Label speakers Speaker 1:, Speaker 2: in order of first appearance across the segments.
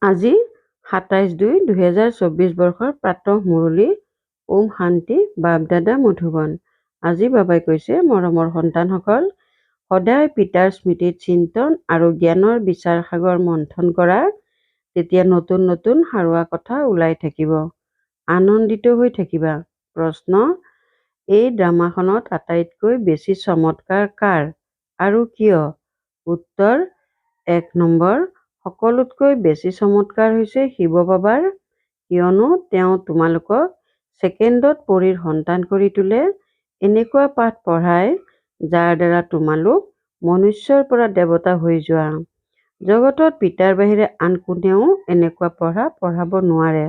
Speaker 1: আজি 27/2/2024 বৰ্ষৰ প্ৰাতঃ মুৰলী। ওম শান্তি। বাপ-দাদা মধুবন। আজি বাবাই কৈছে, মৰমৰ সন্তানসকল, সদায় পিতাৰ স্মৃতিত চিন্তন আৰু জ্ঞানৰ বিচাৰ সাগৰ মন্থন কৰা। তেতিয়া নতুন নতুন সাৰুৱা কথা ওলাই থাকিব। আনন্দিত হৈ থাকিবা। প্ৰশ্ন: এই ড্ৰামাখনত আটাইতকৈ বেছি চমৎকাৰ কাৰ আৰু কিয়? উত্তৰ: 1 নম্বৰ, সকলোতকৈ বেছি চমৎকাৰ হৈছে শিৱ বাবাৰ, কিয়নো তেওঁ তোমালোকক ছেকেণ্ডত পৰীৰ সন্তান কৰি তোলে। এনেকুৱা পাঠ পঢ়ায় যাৰ দ্বাৰা তোমালোক মনুষ্যৰ পৰা দেৱতা হৈ যোৱা। জগতত পিতাৰ বাহিৰে আন কোনেও এনেকুৱা পঢ়াব নোৱাৰে।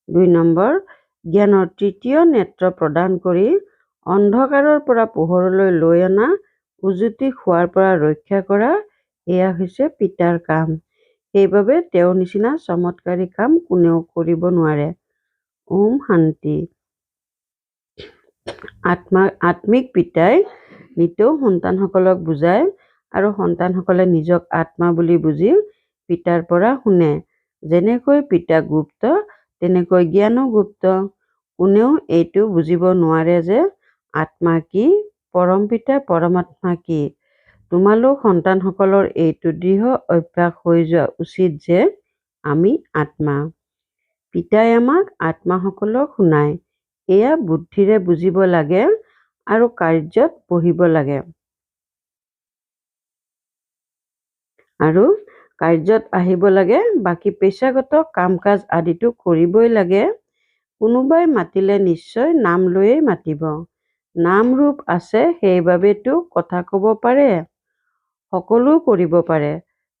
Speaker 1: 2 নম্বৰ, জ্ঞানৰ তৃতীয় নেত্ৰ প্ৰদান কৰি অন্ধকাৰৰ পৰা পোহৰলৈ লৈ অনা, উজুতি খোৱাৰ পৰা ৰক্ষা কৰা। এয়া হৈছে পিতাৰ কাম। সেইবাবে তেওঁৰ নিচিনা চমৎকাৰী কাম কোনেও কৰিব নোৱাৰে। ওম শান্তি। আত্মিক পিতাই নিতৌ সন্তানসকলক বুজায় আৰু সন্তানসকলে নিজক আত্মা বুলি বুজি পিতাৰ পৰা শুনে। যেনেকৈ পিতা গুপ্ত, তেনেকৈ জ্ঞানো গুপ্ত। কোনেও এইটো বুজিব নোৱাৰে যে আত্মা কি, পৰম পিতা পৰমাত্মা কি। তোমালোক সন্তানসকলৰ এইটো দৃঢ় অভ্যাস হৈ যোৱা উচিত যে আমি আত্মা। পিতাই আমাক আত্মাসকলক শুনায়। এয়া বুদ্ধিৰে বুজিব লাগে আৰু কাৰ্যত বহিব লাগে। আৰু কাৰ্যত আহিব লাগে। বাকী পেচাগত কাম-কাজ আদিতো কৰিবই লাগে। কোনোবাই মাতিলে নিশ্চয় নাম লৈয়েই মাতিব। নাম ৰূপ আছে, সেইবাবেতো কথা ক'ব পাৰে, সকলো কৰিব পাৰে।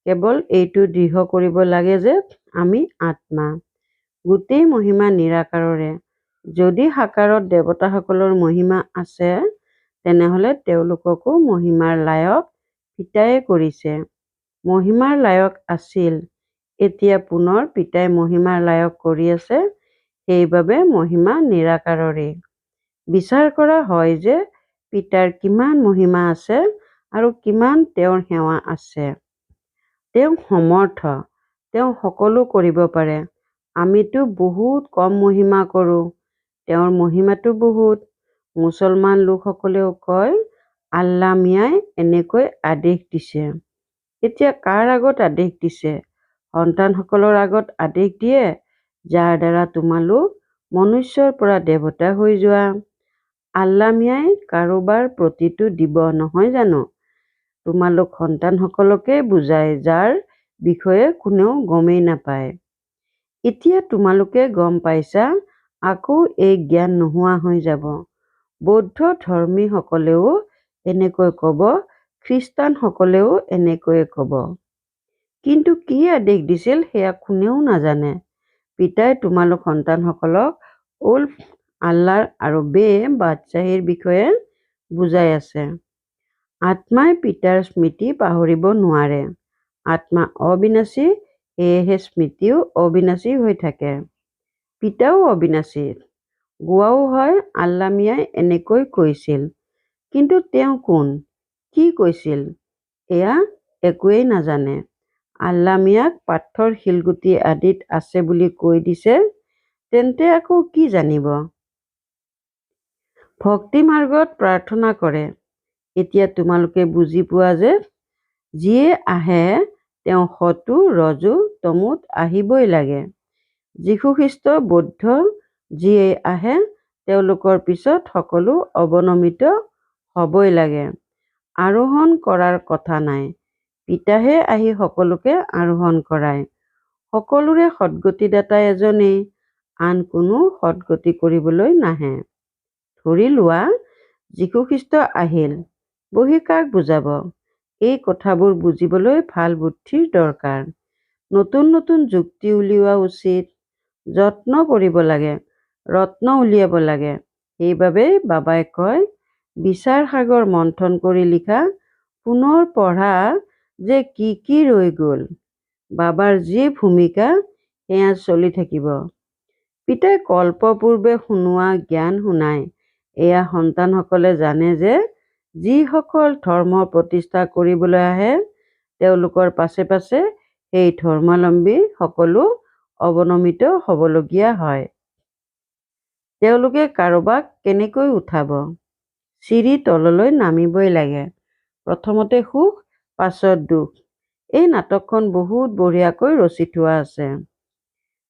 Speaker 1: কেৱল এইটো দৃঢ় কৰিব লাগে যে আমি আত্মা। গোটেই মহিমা নিৰাকাৰৰে। যদি সাকাৰত দেৱতাসকলৰ মহিমা আছে, তেনেহলে তেওঁলোককো মহিমাৰ লায়ক পিতায়ে কৰিছে। মহিমাৰ লায়ক আছিল, এতিয়া পুনৰ পিতাই মহিমাৰ লায়ক কৰি আছে, সেইবাবে মহিমা নিৰাকাৰৰে। বিচাৰ কৰা হয় যে পিতাৰ কিমান মহিমা আছে আৰু কিমান তেওঁৰ সেৱা আছে। তেওঁ সমৰ্থ, তেওঁ সকলো কৰিব পাৰে। আমিতো বহুত কম মহিমা কৰোঁ, তেওঁৰ মহিমাটো বহুত। মুছলমান লোকসকলেও কয়, আল্লাহ মিয়াই এনেকৈ আদেশ দিছে। এতিয়া কাৰ আগত আদেশ দিছে? সন্তানসকলৰ আগত আদেশ দিয়ে, যাৰ দ্বাৰা তোমালোক মনুষ্যৰ পৰা দেৱতা হৈ যোৱা। আল্লাহ মিয়াই কাৰোবাৰ প্ৰতিটো দিব, নহয় জানো? তোমালোক সন্তানসকলকে বুজায়, যাৰ বিষয়ে কোনেও গমেই নাপায়। এতিয়া তোমালোকে গম পাইছা, আকৌ এই জ্ঞান নোহোৱা হৈ যাব। বৌদ্ধ ধৰ্মীসকলেও এনেকৈ ক'ব, খ্ৰীষ্টানসকলেও এনেকৈয়ে ক'ব। কিন্তু কি আদেশ দিছিল সেয়া কোনেও নাজানে। পিতাই তোমালোক সন্তানসকলক উল্ফ আল্লাহ আৰু বে বাদশ্বাহীৰ বিষয়ে বুজাই আছে। আত্মাই পিতাৰ স্মৃতি পাহৰিব নোৱাৰে। আত্মা অবিনাশী, সেয়েহে স্মৃতিও অবিনাশী হৈ থাকে। পিতাও অবিনাশী। গোৱাও হয়, আল্লাহ মিয়াই এনেকৈ কৈছিল। কিন্তু তেওঁ কোন? কি কৈছিল? এয়া একোৱেই নাজানে। আল্লাহ মিয়াক পাথৰ, শিলগুটি আদিত আছে বুলি কৈ দিছে, তেন্তে আকৌ কি জানিব? ভক্তি মাৰ্গত প্ৰাৰ্থনা কৰে। এতিয়া তোমালোকে বুজি পোৱা যে যিয়ে আহে তেওঁ সতো ৰজো তমোত আহিবই লাগে। যীশুখ্ৰীষ্ট, বৌদ্ধ যিয়ে আহে তেওঁলোকৰ পিছত সকলো অৱনমিত হ'বই লাগে। আৰোহণ কৰাৰ কথা নাই। পিতাহে আহি সকলোকে আৰোহণ কৰায়। সকলোৰে সদ্গতিদাতা এজনেই, আন কোনো সদ্গতি কৰিবলৈ নাহে। ধৰি লোৱা যীশুখ্ৰীষ্ট আহিল, বহি কাক বুজাব? এই কথাবোৰ বুজিবলৈ ভাল বুদ্ধিৰ দৰকাৰ। নতুন নতুন যুক্তি উলিওৱা উচিত। যত্ন কৰিব লাগে, ৰত্ন উলিয়াব লাগে। সেইবাবেই বাবাই কয়, বিচাৰ সাগৰ মন্থন কৰি লিখা, পুনৰ পঢ়া যে কি কি ৰৈ গ'ল। বাবাৰ যি ভূমিকা সেয়া চলি থাকিব। পিতাই কল্পপূৰ্বে শুনোৱা জ্ঞান শুনায়। এয়া সন্তানসকলে জানে যে যিসকল ধৰ্ম প্ৰতিষ্ঠা কৰিবলৈ আহে, তেওঁলোকৰ পাছে পাছে সেই ধৰ্মাৱলম্বী সকলো অৱনমিত হ'বলগীয়া হয়। তেওঁলোকে কাৰোবাক কেনেকৈ উঠাব? চিৰি তললৈ নামিবই লাগে। প্ৰথমতে সুখ, পাছত দুখ। এই নাটকখন বহুত বঢ়িয়াকৈ ৰচি থোৱা আছে।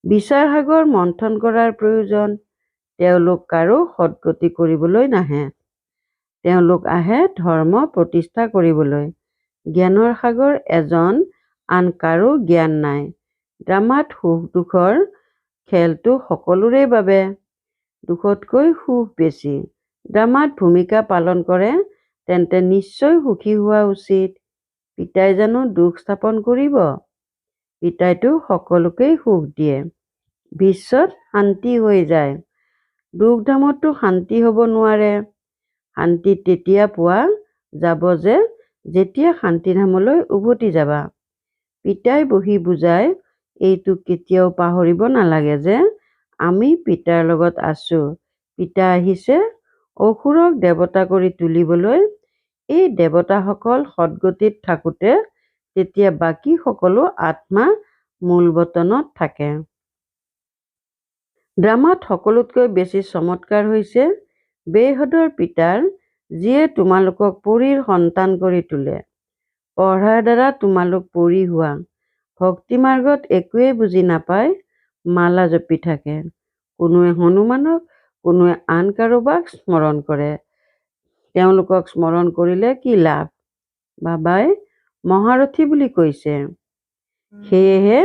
Speaker 1: বিচাৰ সাগৰ মন্থন কৰাৰ প্ৰয়োজন। তেওঁলোক কাৰো সদগতি কৰিবলৈ নাহে। তেওঁলোক আহে ধৰ্ম প্ৰতিষ্ঠা কৰিবলৈ। জ্ঞানৰ সাগৰ এজন, আন কাৰো জ্ঞান নাই। ড্ৰামাত সুখ দুখৰ খেলটো সকলোৰে বাবে। দুখতকৈ সুখ বেছি। ড্ৰামাত ভূমিকা পালন কৰে তেন্তে নিশ্চয় সুখী হোৱা উচিত। পিতাই জানো দুখ স্থাপন কৰিব? পিতাইতো সকলোকেই সুখ দিয়ে। বিশ্বত শান্তি হৈ যায়। দুখ-ধামতো শান্তি হ'ব নোৱাৰে। শান্তি তেতিয়া পোৱা যাব যে যেতিয়া শান্তিধামলৈ উভতি যাবা। পিতাই বহি বুজায়, এইটো কেতিয়াও পাহৰিব নালাগে যে আমি পিতাৰ লগত আছো। পিতা আহিছে অসুৰক দেৱতা কৰি তুলিবলৈ। এই দেৱতাসকল সদগতিত থাকোঁতে তেতিয়া বাকী সকলো আত্মা মূলবতনত থাকে। ড্ৰামাত সকলোতকৈ বেছি চমৎকাৰ হৈছে বেহদৰ পিতাৰ, যিয়ে তোমালোকক পৰীৰ সন্তান কৰি তোলে। পঢ়াৰ দ্বাৰা তোমালোক পৰী হোৱা। ভক্তি মাৰ্গত একোৱেই বুজি নাপায়, মালা জপি থাকে। কোনোৱে হনুমানক, কোনোৱে আন কাৰোবাক স্মৰণ কৰে। তেওঁলোকক স্মৰণ কৰিলে কি লাভ? বাবাই মহাৰথী বুলি কৈছে, সেয়েহে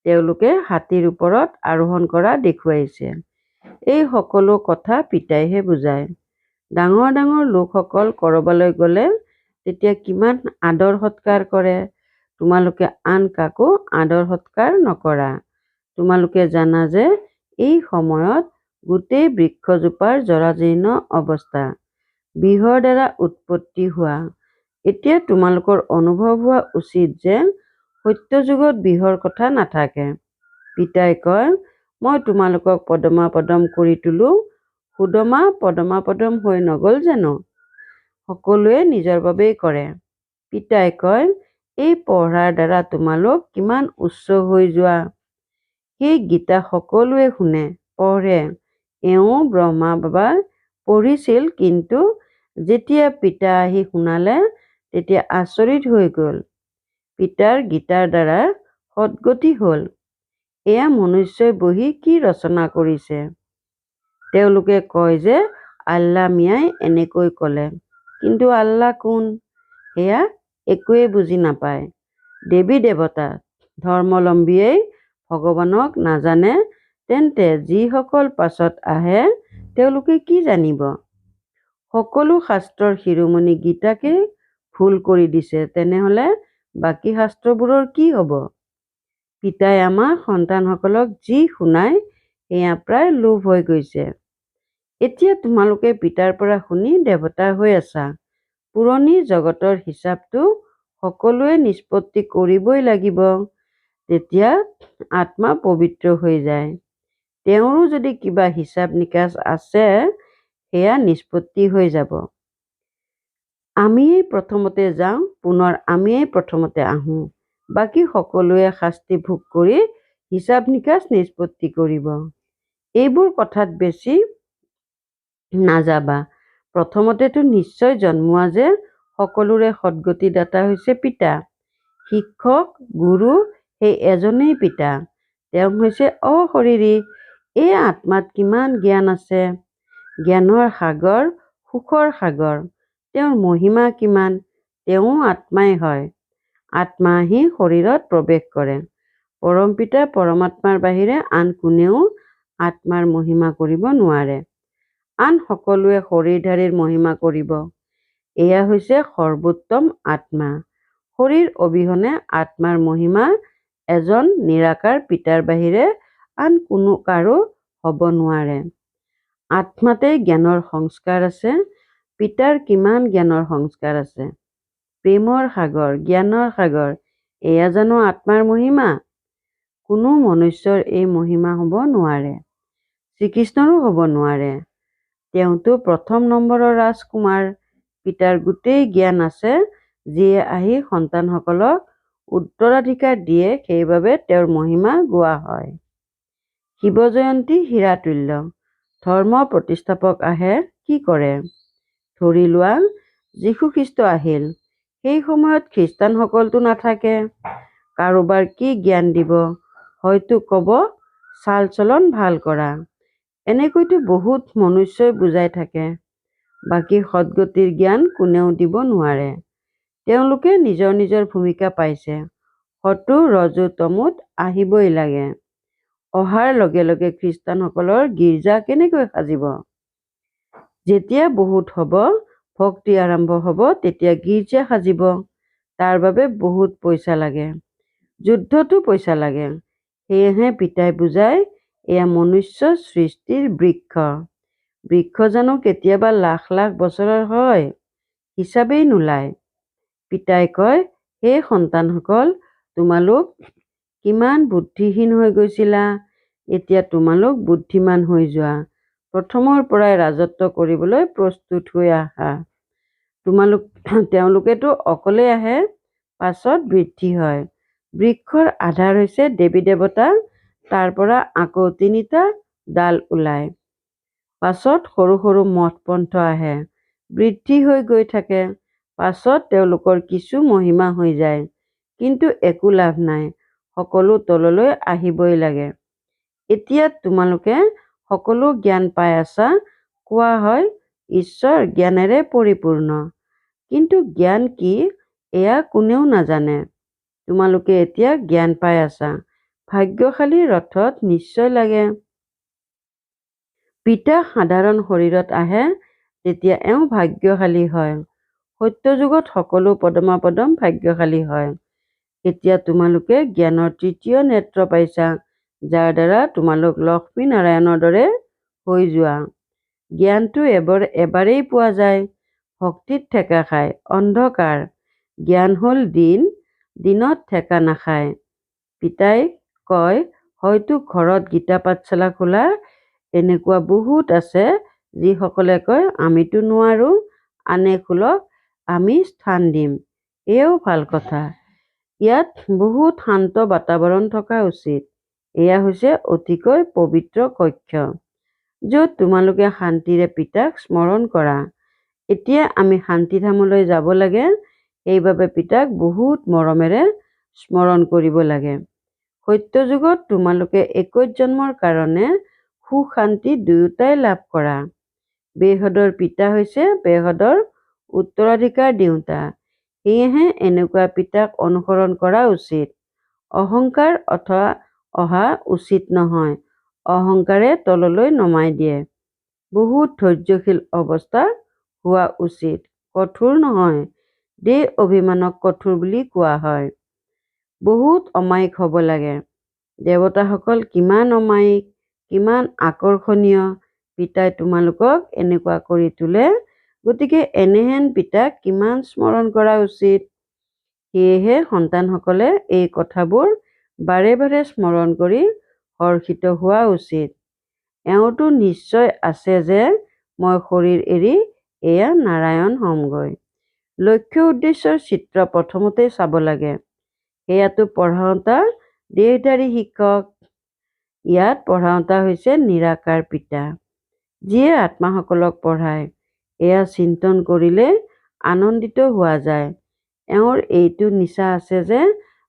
Speaker 1: তেওঁলোকে হাতীৰ ওপৰত আৰোহণ কৰা দেখুৱাইছে। এই সকলো কথা পিতাইহে বুজায়। ডাঙৰ ডাঙৰ লোকসকল কৰবালৈ গ'লে তেতিয়া কিমান আদৰ সৎকাৰ কৰে। তোমালোকে আন কাকো আদৰ সৎকাৰ নকৰা। তোমালোকে জানা যে এই সময়ত গোটেই বৃক্ষজোপাৰ জৰাজীৰ্ণ অৱস্থা। বিহৰ দ্বাৰা উৎপত্তি হোৱা। এতিয়া তোমালোকৰ অনুভৱ হোৱা উচিত যে সত্যযুগত বিহৰ কথা নাথাকে। পিতাই কয়, মই তোমালোকক পদমাপদম কৰি তোলো। সুদমা পদমাপদম হৈ নগ'ল জানো? সকলোৱে নিজৰ বাবেই কৰে। পিতাই কয়, এই পঢ়াৰ দ্বাৰা তোমালোক কিমান উচ্চ হৈ যোৱা। সেই গীতা সকলোৱে শুনে, পঢ়ে। এওঁ ব্ৰহ্মা বাবা পঢ়িছিল, কিন্তু যেতিয়া পিতা আহি শুনালে তেতিয়া আচৰিত হৈ গ'ল। পিতাৰ গীতাৰ দ্বাৰা সদগতি হ'ল। এয়া মনুষ্যই বহি কি ৰচনা কৰিছে? তেওঁলোকে কয় যে আল্লাহ মিয়াই এনেকৈ ক'লে, কিন্তু আল্লাহ কোন? সেয়া একোৱেই বুজি নাপায়। দেৱী দেৱতা ধৰ্মাৱলম্বীয়েই ভগৱানক নাজানে তেন্তে যিসকল পাছত আহে তেওঁলোকে কি জানিব? সকলো শাস্ত্ৰৰ শিৰোমণি গীতাকে ভুল কৰি দিছে, তেনেহলে বাকী শাস্ত্ৰবোৰৰ কি হ'ব? পিতাই আমাৰ সন্তানসকলক যি শুনায় সেয়া প্ৰায় লোভ হৈ গৈছে। এতিয়া তোমালোকে পিতাৰ পৰা শুনি দেৱতা হৈ আছা। পুৰণি জগতৰ হিচাপটো সকলোৱে নিষ্পত্তি কৰিবই লাগিব। তেতিয়া আত্মা পবিত্ৰ হৈ যায়। তেওঁৰো যদি কিবা হিচাপ নিকাচ আছে সেয়া নিষ্পত্তি হৈ যাব। আমিয়েই প্ৰথমতে যাওঁ, পুনৰ আমিয়েই প্ৰথমতে আহোঁ। বাকী সকলোৱে শাস্তি ভোগ কৰি হিচাপ নিকাচ নিষ্পত্তি কৰিব। এইবোৰ কথাত বেছি নাযাবা। প্ৰথমতেতো নিশ্চয় জন্মোৱা যে সকলোৰে সদগতিদাতা হৈছে পিতা। শিক্ষক গুৰু সেই এজনেই পিতা। তেওঁ হৈছে অশৰীৰী। এই আত্মাত কিমান জ্ঞান আছে। জ্ঞানৰ সাগৰ, সুখৰ সাগৰ। তেওঁৰ মহিমা কিমান? তেওঁ আত্মাই হয়। আত্মা আহি শৰীৰত প্ৰৱেশ কৰে। পৰমপিতা পৰমাত্মাৰ বাহিৰে আন কোনেও আত্মাৰ মহিমা কৰিব নোৱাৰে। আন সকলোৱে শৰীৰধাৰীৰ মহিমা কৰিব। এয়া হৈছে সৰ্বোত্তম আত্মা। শৰীৰ অবিহনে আত্মাৰ মহিমা এজন নিৰাকাৰ পিতাৰ বাহিৰে আন কোনো কাৰো হ'ব নোৱাৰে। আত্মাতেই জ্ঞানৰ সংস্কাৰ আছে। পিতাৰ কিমান জ্ঞানৰ সংস্কাৰ আছে। প্ৰেমৰ সাগৰ, জ্ঞানৰ সাগৰ, এয়া জানো আত্মাৰ মহিমা? কোনো মনুষ্যৰ এই মহিমা হ'ব নোৱাৰে। শ্ৰীকৃষ্ণৰো হ'ব নোৱাৰে। তেওঁতো প্ৰথম নম্বৰৰ ৰাজকুমাৰ। পিতাৰ গোটেই জ্ঞান আছে, যিয়ে আহি সন্তানসকলক উত্তৰাধিকাৰ দিয়ে, সেইবাবে তেওঁৰ মহিমা গোৱা হয়। শিৱ জয়ন্তী হীৰাতুল্য। ধৰ্ম প্ৰতিষ্ঠাপক আহে কি কৰে? ধৰি লোৱা যীশুখ্ৰীষ্ট আহিল, সেই সময়ত খ্ৰীষ্টানসকলতো নাথাকে। কাৰোবাৰ কি জ্ঞান দিব? হয়তো ক'ব চাল চলন ভাল কৰা। এনেকৈতো বহুত মনুষ্যই বুজাই থাকে। বাকী সদগতিৰ জ্ঞান কোনেও দিব নোৱাৰে। তেওঁলোকে নিজৰ নিজৰ ভূমিকা পাইছে। সতো ৰজো তমোত আহিবই লাগে। অহাৰ লগে লগে খ্ৰীষ্টানসকলৰ গীৰ্জা কেনেকৈ সাজিব? যেতিয়া বহুত হ'ব, ভক্তি আৰম্ভ হ'ব, তেতিয়া গীৰ্জা সাজিব। তাৰ বাবে বহুত পইচা লাগে। যুদ্ধতো পইচা লাগে। সেয়েহে পিতাই বুজায়, এয়া মনুষ্য সৃষ্টিৰ বৃক্ষ। বৃক্ষ জানো কেতিয়াবা লাখ লাখ বছৰৰ হয়? হিচাপেই নোলায়। পিতাই কয়, হে সন্তানসকল, তোমালোক কিমান বুদ্ধিহীন হৈ গৈছিলা, এতিয়া তোমালোক বুদ্ধিমান হৈ যোৱা। প্ৰথমৰ পৰাই ৰাজত্ব কৰিবলৈ প্ৰস্তুত হৈ আহা। তেওঁলোকেতো অকলে আহে, পাছত বৃদ্ধি হয়। বৃক্ষৰ আধাৰ হৈছে দেৱী দেৱতা, তাৰ পৰা আকৌ 3টা ডাল ওলায়। পাছত সৰু সৰু মঠ পন্থ আহে, বৃদ্ধি হৈ গৈ থাকে। পাছত তেওঁলোকৰ কিছু মহিমা হৈ যায়, কিন্তু একো লাভ নাই, সকলো তললৈ আহিবই লাগে। এতিয়া তোমালোকে সকলো জ্ঞান পাই আছা, কোৱা হয় ঈশ্বৰ জ্ঞানেৰে পৰিপূৰ্ণ। কিন্তু জ্ঞান কি এয়া কোনেও নাজানে। তোমালোকে এতিয়া জ্ঞান পাই আছা। ভাগ্যশালী ৰথত নিশ্চয় লাগে। পিতা সাধাৰণ শৰীৰত আহে, তেতিয়া এওঁ ভাগ্যশালী হয়। সত্যযুগত সকলো পদমাপদম ভাগ্যশালী হয়। এতিয়া তোমালোকে জ্ঞানৰ 3য় নেত্ৰ পাইছা, যাৰ দ্বাৰা তোমালোক লক্ষ্মী নাৰায়ণৰ দৰে হৈ যোৱা। জ্ঞানটো এবাৰেই পোৱা যায়। ভক্তিত ঠেকা খায় অন্ধকাৰ। জ্ঞান হ'ল দিন, দিনত ঠেকা নাখায়। পিতাই কয়, হয়তো ঘৰত গীতা পাঠশালা খোলা এনেকুৱা বহুত আছে, যিসকলে কয় আমিতো নোৱাৰো, আনে খোলক, আমি স্থান দিম। এয়াও ভাল কথা। ইয়াত বহুত শান্ত বাতাবৰণ থকা উচিত। এয়া হৈছে অতিকৈ পবিত্ৰ কক্ষ, য'ত তোমালোকে শান্তিৰে পিতাক স্মৰণ কৰা। এতিয়া আমি শান্তিধামলৈ যাব লাগে, সেইবাবে পিতাক বহুত মৰমেৰে স্মৰণ কৰিব লাগে। সত্যযুগত তোমালোকে 21 জন্মৰ কাৰণে সুখ শান্তি দুয়োটাই লাভ কৰা। বেহদৰ পিতা হৈছে বেহদৰ উত্তৰাধিকাৰ দিওঁতা। সেয়েহে এনেকুৱা পিতাক অনুসৰণ কৰা উচিত। অহংকাৰ অহা উচিত নহয়। অহংকাৰে তললৈ নমাই দিয়ে। বহুত ধৈৰ্যশীল অৱস্থা হোৱা উচিত, কঠোৰ নহয়। দেহ অভিমানক কঠোৰ বুলি কোৱা হয়। বহুত অমায়িক হ'ব লাগে। দেৱতাসকল কিমান অমায়িক, কিমান আকৰ্ষণীয়। পিতাই তোমালোকক এনেকুৱা কৰি তোলে, গতিকে এনেহেন পিতাক কিমান স্মৰণ কৰা উচিত। সেয়েহে সন্তানসকলে এই কথাবোৰ বাৰে বাৰে স্মৰণ কৰি হৰ্ষিত হোৱা উচিত। এওঁতো নিশ্চয় আছে যে মই শৰীৰ এৰি এয়া নাৰায়ণ হ'মগৈ। লক্ষ্য উদ্দেশ্যৰ চিত্ৰ প্ৰথমতেই চাব লাগে। সেয়াতো পঢ়াওঁতা দেহধাৰী শিক্ষক। ইয়াত পঢ়াওঁতা হৈছে নিৰাকাৰ পিতা, যিয়ে আত্মাসকলক পঢ়ায়। এয়া চিন্তন কৰিলে আনন্দিত হোৱা যায়। এওঁৰ এইটো নিচা আছে যে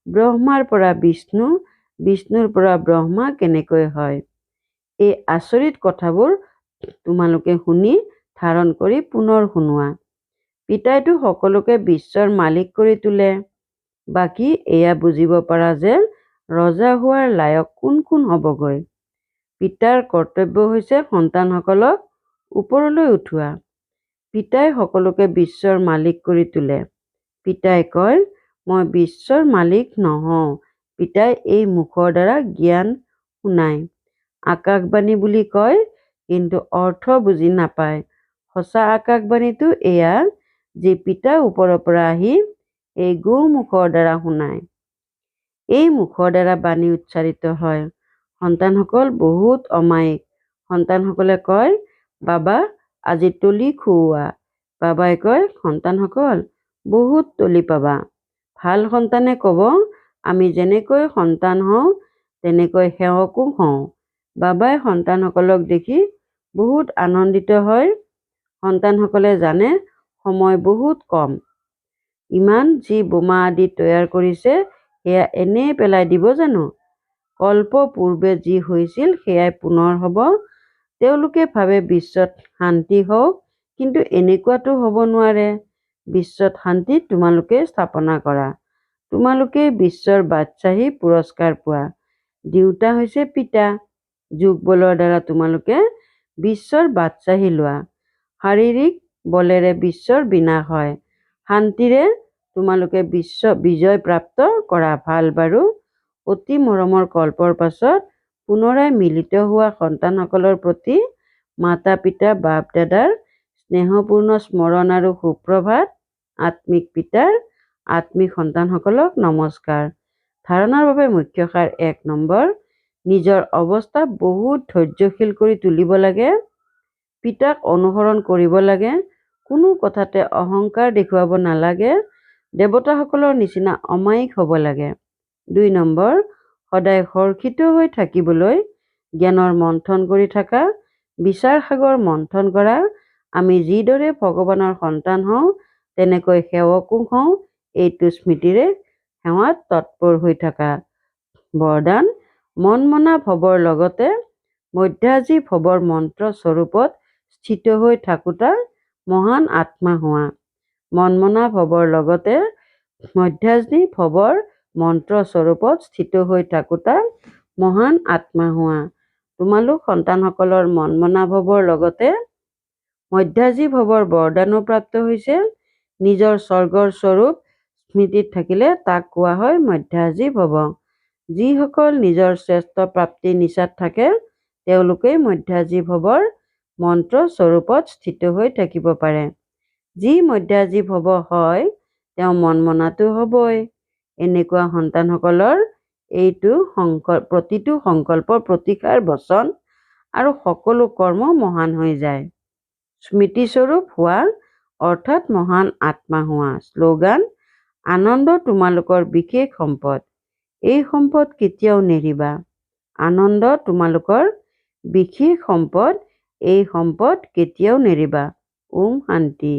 Speaker 1: ব্ৰহ্মাৰ পৰা বিষ্ণু, বিষ্ণুৰ পৰা ব্ৰহ্মা কেনেকৈ হয়। এই আচৰিত কথাবোৰ তোমালোকে শুনি ধাৰণ কৰি পুনৰ শুনোৱা। পিতাইতো সকলোকে বিশ্বৰ মালিক কৰি তোলে। বাকী এয়া বুজিব পাৰা যে ৰজা হোৱাৰ লায়ক কোন কোন হ'বগৈ। পিতাৰ কৰ্তব্য হৈছে সন্তানসকলক ওপৰলৈ উঠোৱা। পিতাই সকলোকে বিশ্বৰ মালিক কৰি তোলে। পিতাই কয়, মই বিশ্বৰ মালিক নহওঁ। পিতাই এই মুখৰ দ্বাৰা জ্ঞান শুনায়। আকাশবাণী বুলি কয়, কিন্তু অৰ্থ বুজি নাপায়। সঁচা আকাশবাণীটো এয়া, যি পিতা ওপৰৰ পৰা আহি এই গো মুখৰ দ্বাৰা শুনায়। এই মুখৰ দ্বাৰা বাণী উচ্চাৰিত হয়। সন্তানসকল বহুত অমায়িক। সন্তানসকলে কয়, বাবা আজি তলি খুওৱা। বাবাই কয়, সন্তানসকল বহুত তলি পাবা। ভাল সন্তানে ক'ব, আমি যেনেকৈ সন্তান হওঁ তেনেকৈ সেৱকো হওঁ। বাবাই সন্তানসকলক দেখি বহুত আনন্দিত হয়। সন্তানসকলে জানে সময় বহুত কম। ইমান যি বোমা আদি তৈয়াৰ কৰিছে সেয়া এনেই পেলাই দিব জানো? কল্প পূৰ্বে যি হৈছিল সেয়াই পুনৰ হ'ব। তেওঁলোকে ভাবে বিশ্বত শান্তি হওক, কিন্তু এনেকুৱাতো হ'ব নোৱাৰে। বিশ্বত শান্তি তোমালোকে স্থাপনা কৰা। তোমালোকে বিশ্বৰ বাদশ্বাহী পুৰস্কাৰ পোৱা। দেউতা হৈছে পিতা। যোগ বলৰ দ্বাৰা তোমালোকে বিশ্বৰ বাদশ্বাহী লোৱা। শাৰীৰিক বলেৰে বিশ্বৰ বিনাশ হয়। শান্তিৰে তোমালোকে বিশ্ব বিজয় প্ৰাপ্ত কৰা। ভাল বাৰু। অতি মৰমৰ কল্পৰ পাছত পুনৰাই মিলিত হোৱা সন্তানসকলৰ প্ৰতি মাতা পিতা বাপ দাদাৰ স্নেহপূৰ্ণ স্মৰণ আৰু সুপ্ৰভাত। আত্মিক পিতাৰ আত্মিক সন্তানসকলক নমস্কাৰ। ধাৰণাৰ বাবে মুখ্য সাৰ 1 নম্বৰ, নিজৰ অৱস্থা বহুত ধৈৰ্যশীল কৰি তুলিব লাগে। পিতাক অনুসৰণ কৰিব লাগে। কোনো কথাতে অহংকাৰ দেখুৱাব নালাগে। দেৱতাসকলৰ নিচিনা অমায়িক হ'ব লাগে। 2 নম্বৰ, সদায় হৰ্ষিত হৈ থাকিবলৈ জ্ঞানৰ মন্থন কৰি থকা। বিচাৰ সাগৰ মন্থন কৰা। আমি যিদৰে ভগৱানৰ সন্তান হওঁ তেনেকৈ সেৱকো হওঁ, এইটো স্মৃতিৰে সেৱাত তৎপৰ হৈ থকা। বৰদান, মন মনা ভৱৰ লগতে মধ্যাজী ভৱৰ মন্ত্ৰ স্বৰূপত স্থিত হৈ থাকোঁতা মহান আত্মা হোৱা। মন মনা ভৱৰ লগতে মধ্যাজী ভৱৰ মন্ত্ৰ স্বৰূপত স্থিত হৈ থাকোঁতা মহান আত্মা হোৱা। তোমালোক সন্তানসকলৰ মন মনা ভৱৰ লগতে মধ্যাজী ভৱৰ বৰদানো প্ৰাপ্ত হৈছে। নিজৰ স্বৰ্গৰ স্বৰূপ স্মৃতিত থাকিলে তাক কোৱা হয় মধ্যাজী ভৱ। যিসকল নিজৰ শ্ৰেষ্ঠ প্ৰাপ্তিৰ নিচাত থাকে তেওঁলোকেই মধ্যাজী ভৱৰ মন্ত্ৰ স্বৰূপত স্থিত হৈ থাকিব পাৰে। যি মধ্যাজী ভৱ হয় তেওঁ মন মনাটো হ'বই। এনেকুৱা সন্তানসকলৰ প্ৰতিটো সংকল্প, প্ৰতিকাৰ, বচন আৰু সকলো কৰ্ম মহান হৈ যায়। স্মৃতিস্বৰূপ হোৱা অৰ্থাৎ মহান আত্মা হোৱা। শ্লোগান, আনন্দ তোমালোকৰ বিশেষ সম্পদ। এই সম্পদ কেতিয়াও নেৰিবা। আনন্দ তোমালোকৰ বিশেষ সম্পদ। এই সম্পদ কেতিয়াও নেৰিবা। ওম শান্তি।